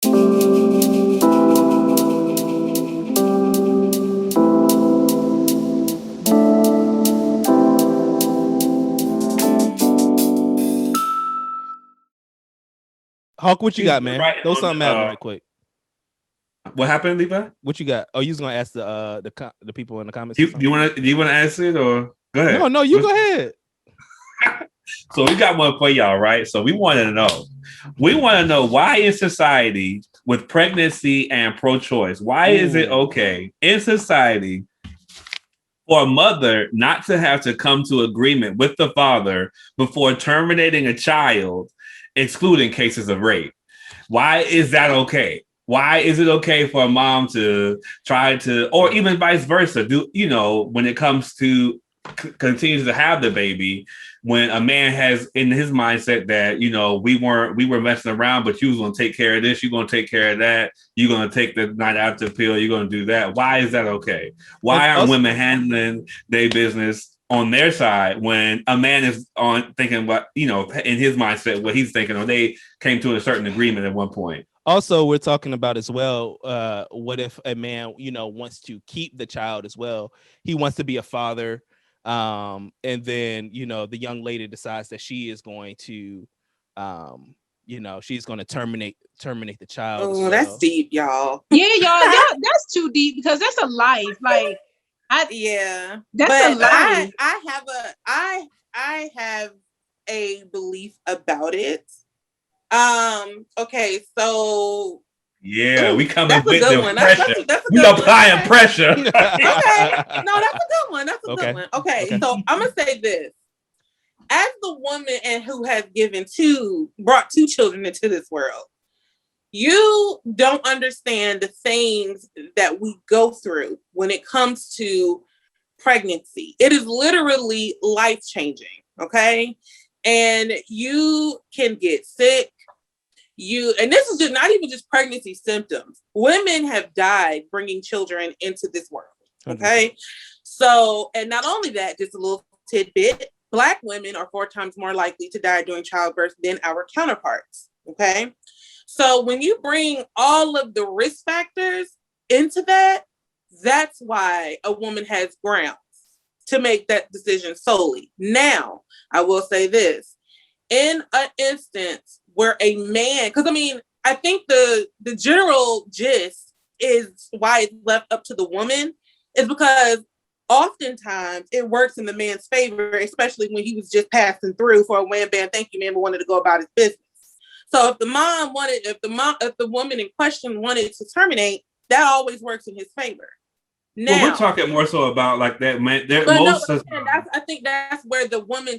Hawk, what you got, man? Right Throw on something at me right quick. What happened, Levi? What you got? Oh, you was gonna ask the people in the comments. Do you want to answer it or go ahead? No, you go ahead. So we got one for y'all, right? So we want to know. We want to know why in society with pregnancy and pro-choice, why is it okay in society for a mother not to have to come to agreement with the father before terminating a child, excluding cases of rape? Why is that okay? Why is it okay for a mom to try to, or even vice versa, when it comes to continues to have the baby, when a man has in his mindset that we were messing around, but you was gonna take care of this, you're gonna take care of that, you're gonna take the night after pill, you're gonna do that. Why is that okay? Why aren't women handling their business on their side when a man is on thinking what in his mindset what he's thinking, or they came to a certain agreement at one point? Also, we're talking about as well, what if a man, wants to keep the child as well? He wants to be a father. And then, the young lady decides that she is going to, she's going to terminate the child. Oh, that's deep, y'all. Yeah, y'all, that's too deep because that's a life. Like, that's a life. I have a belief about it. Okay, so we coming with the pressure. We applying pressure. Okay, no, that's a good one. That's a good one. Okay, so I'm gonna say this: as the woman and who has brought two children into this world, you don't understand the things that we go through when it comes to pregnancy. It is literally life-changing. Okay, and you can get sick. And this is just not even just pregnancy symptoms. Women have died bringing children into this world. Okay. So, and not only that, just a little tidbit, Black women are 4 times more likely to die during childbirth than our counterparts. Okay. So when you bring all of the risk factors into that, that's why a woman has grounds to make that decision solely. Now, I will say this, in an instance where a man, because I think the general gist is why it's left up to the woman is because oftentimes it works in the man's favor, especially when he was just passing through for a wham bam thank you man, but wanted to go about his business. So if the woman in question wanted to terminate, that always works in his favor. Now, we're talking more so about like that man. I think that's where the woman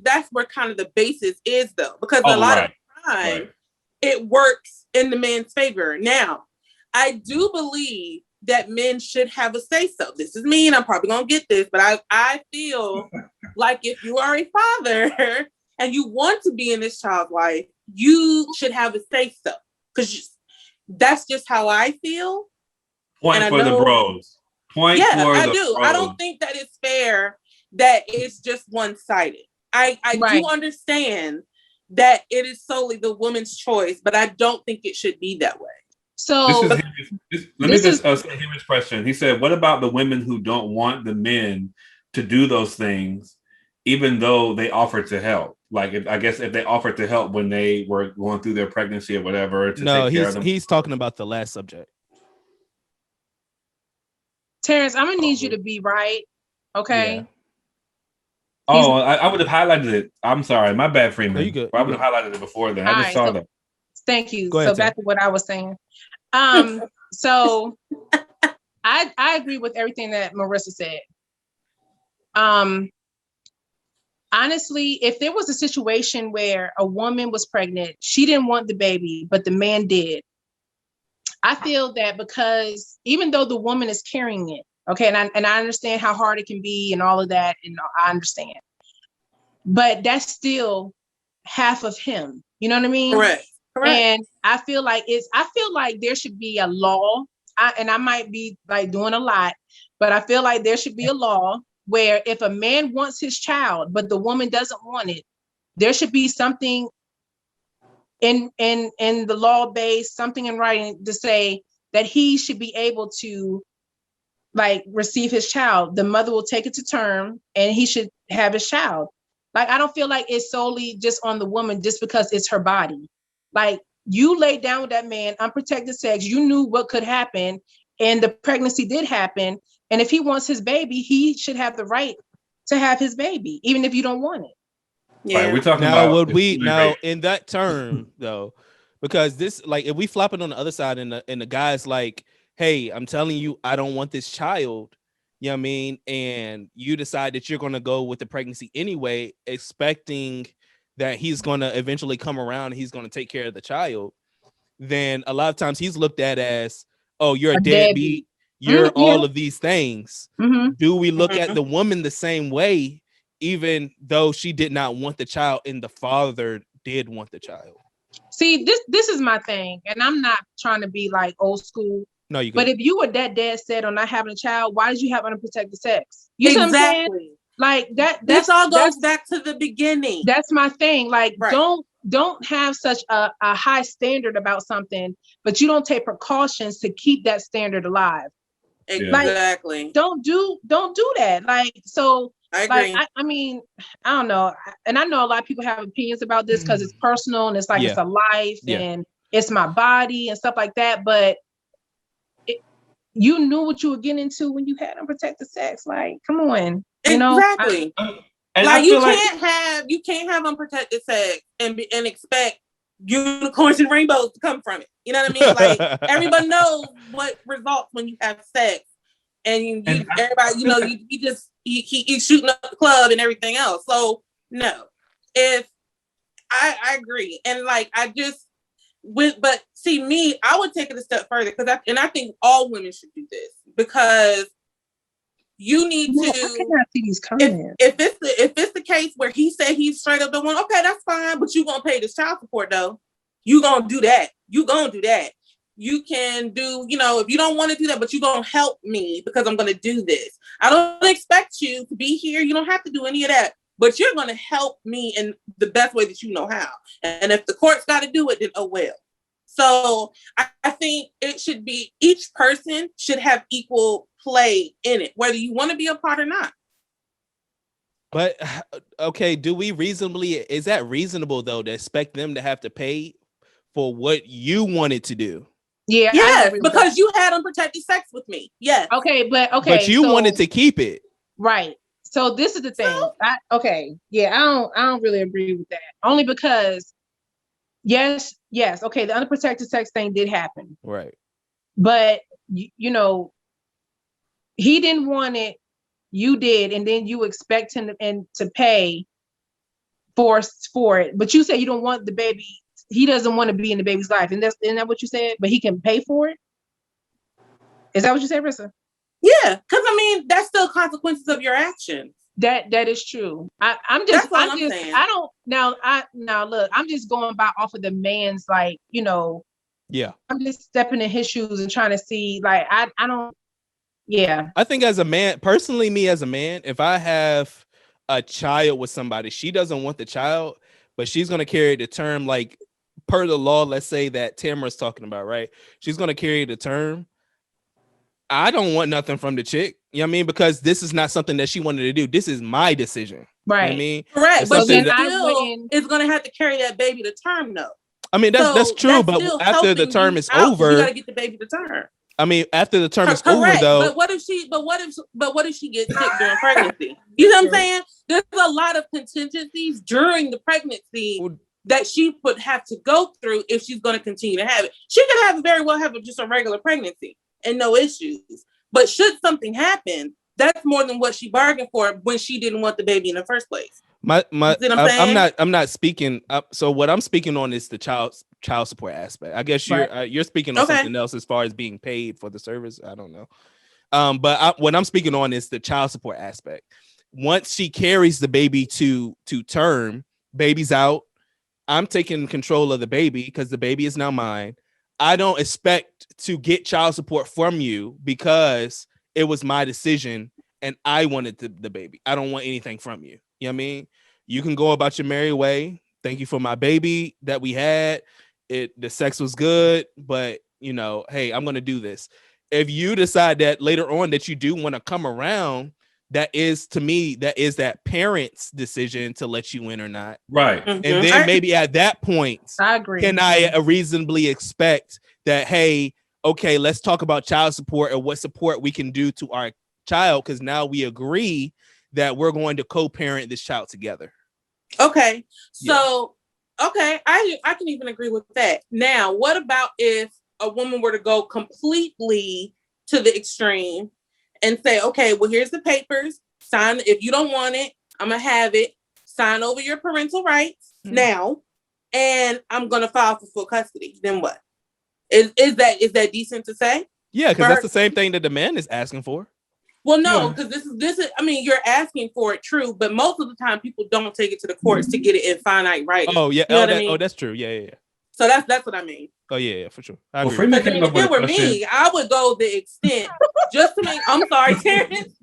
that's where kind of the basis is though, because a lot of time it works in the man's favor. Now, I do believe that men should have a say so. This is me, and I'm probably gonna get this, but I feel like if you are a father and you want to be in this child's life, you should have a say so, because that's just how I feel. Point for the bros. I do. I don't think that it's fair that it's just one-sided. I do understand that it is solely the woman's choice, but I don't think it should be that way. So let me just ask him his question. He said, what about the women who don't want the men to do those things, even though they offer to help? Like, if they offered to help when they were going through their pregnancy or whatever. He's talking about the last subject. Terrence, I'm gonna need you to be right. Okay. Yeah. I would have highlighted it. I'm sorry, my bad, Freeman. No, you good. I would have highlighted it before then. I just saw that. Thank you. Go ahead, back to what I was saying. So I agree with everything that Marissa said. Honestly, if there was a situation where a woman was pregnant, she didn't want the baby, but the man did, I feel that because even though the woman is carrying it, okay, and I understand how hard it can be and all of that, and I understand, but that's still half of him. You know what I mean? Correct. And I feel like there should be a law. I might be like doing a lot, but I feel like there should be a law where if a man wants his child, but the woman doesn't want it, there should be something in the law base, something in writing to say that he should be able to like receive his child. The mother will take it to term and he should have his child. Like, I don't feel like it's solely just on the woman just because it's her body. Like, you laid down with that man, unprotected sex, you knew what could happen, and the pregnancy did happen. And if he wants his baby, he should have the right to have his baby, even if you don't want it. Yeah. Right, we're talking Now, about would we now in that term though, because this, like, if we flop it on the other side and the guy's like, hey, I'm telling you, I don't want this child, you know what I mean? And you decide that you're going to go with the pregnancy anyway, expecting that he's going to eventually come around and he's going to take care of the child. Then a lot of times he's looked at as, oh, you're a deadbeat. You're all of these things. Do we look at the woman the same way, even though she did not want the child and the father did want the child? See, this is my thing, and I'm not trying to be like old school. No, you. But if you were that dead set on not having a child, why did you have unprotected sex? You see what I'm saying? Like that. This all goes back to the beginning. That's my thing. Like, don't have such a high standard about something, but you don't take precautions to keep that standard alive. Exactly. Like, don't do that. Like, so I agree. Like, I mean, I don't know. And I know a lot of people have opinions about this because it's personal and it's like, it's a life and it's my body and stuff like that. But you knew what you were getting into when you had unprotected sex. Like, come on. You know? Exactly. Like, you can't have unprotected sex and expect unicorns and rainbows to come from it. You know what I mean? Like, everybody knows what results when you have sex. And everybody, you know, he's shooting up the club and everything else. So no, if I agree, and like but see me, I would take it a step further I think all women should do this because you need to. I cannot see these comments. If it's the case where he said he's straight up the one, okay, that's fine, but you gonna pay this child support though. You gonna do that. You can do, you know, if you don't want to do that, but you're going to help me because I'm going to do this. I don't expect you to be here. You don't have to do any of that, but you're going to help me in the best way that you know how. And if the court's got to do it, then oh well. So I think it should be, each person should have equal play in it, whether you want to be a part or not. But okay, is that reasonable though to expect them to have to pay for what you wanted to do? Yeah. Yes, because you had unprotected sex with me. Yes. Okay. But you wanted to keep it. Right. So this is the thing. I don't really agree with that. Only because yes. Okay. The unprotected sex thing did happen. Right. But you know, he didn't want it. You did. And then you expect him to pay for it. But you say you don't want the baby. He doesn't want to be in the baby's life. And isn't that what you said? But he can pay for it? Is that what you said, Rissa? Yeah, because I mean, that's still consequences of your actions. That is true. I'm saying. I don't now look, I'm just going by off of the man's, like, you know. Yeah. I'm just stepping in his shoes and trying to see, like, I don't. Yeah. I think as a man, personally, me as a man, if I have a child with somebody, she doesn't want the child, but she's going to carry the term, like, per the law, let's say that Tamara's talking about, right? She's going to carry the term. I don't want nothing from the chick. You know what I mean? Because this is not something that she wanted to do. This is my decision. Right. You know what I mean? Correct. But then it's going to have to carry that baby to term, though. I mean, that's true. But after the term is over, you got to get the baby to term. I mean, after the term is over, though. But what if she gets sick during pregnancy? You know what I'm saying? There's a lot of contingencies during the pregnancy that she would have to go through if she's going to continue to have it. She could very well have just a regular pregnancy and no issues. But should something happen, that's more than what she bargained for when she didn't want the baby in the first place. I'm not speaking. So what I'm speaking on is the child support aspect. I guess you're speaking on something else as far as being paid for the service. I don't know. But what I'm speaking on is the child support aspect. Once she carries the baby to term, baby's out. I'm taking control of the baby because the baby is now mine. I don't expect to get child support from you because it was my decision and I wanted the baby. I don't want anything from you. You know what I mean? You can go about your merry way. thank you for my baby that we had. The sex was good, but you know, hey, I'm gonna do this. If you decide that later on that you do want to come around, that is that parent's decision to let you in or not. Right. And then maybe at that point, I agree. Can I reasonably expect that, hey, okay, let's talk about child support and what support we can do to our child, because now we agree that we're going to co-parent this child together. Okay. So, okay, I can even agree with that. Now, what about if a woman were to go completely to the extreme and say, okay, well, here's the papers. Sign. If you don't want it, I'm going to have it. Sign over your parental rights now, and I'm going to file for full custody. Then what? Is that decent to say? Yeah, because that's the same thing that the man is asking for. Well, no, because this is. I mean, you're asking for it, true, but most of the time, people don't take it to the courts to get it in finite writing. Oh yeah, you know what I mean? That's true. Yeah. So that's what I mean. Oh yeah, for sure. Well, Freeman came up with if it were me, I would go the extent just to make. I'm sorry, Terrence.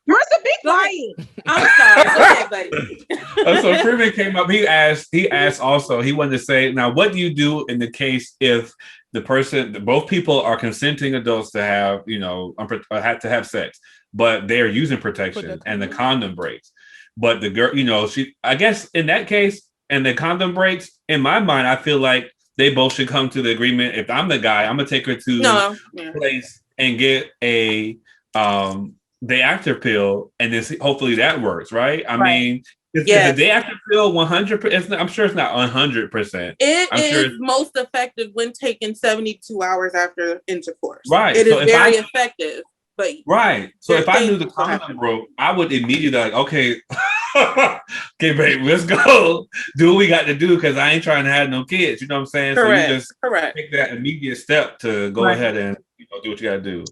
Where's the big quiet? I'm sorry. Go ahead, buddy. So Freeman came up. He asked also. He wanted to say, now, what do you do in the case if both people are consenting adults to have, have to have sex, but they're using protection and the condom breaks, but the girl, I guess in that case, and the condom breaks. In my mind, I feel like they both should come to the agreement. If I'm the guy, I'm gonna take her to the place and get a day after pill, and then hopefully that works, right? I mean, is the day after pill 100%? I'm sure it's not 100%. It is most effective when taken 72 hours after intercourse. Right. It is very effective. But so if I knew the condom broke, I would immediately like, okay, babe, let's go. Do what we got to do, because I ain't trying to have no kids. You know what I'm saying? Correct. So you just take that immediate step to go ahead and do what you got to do.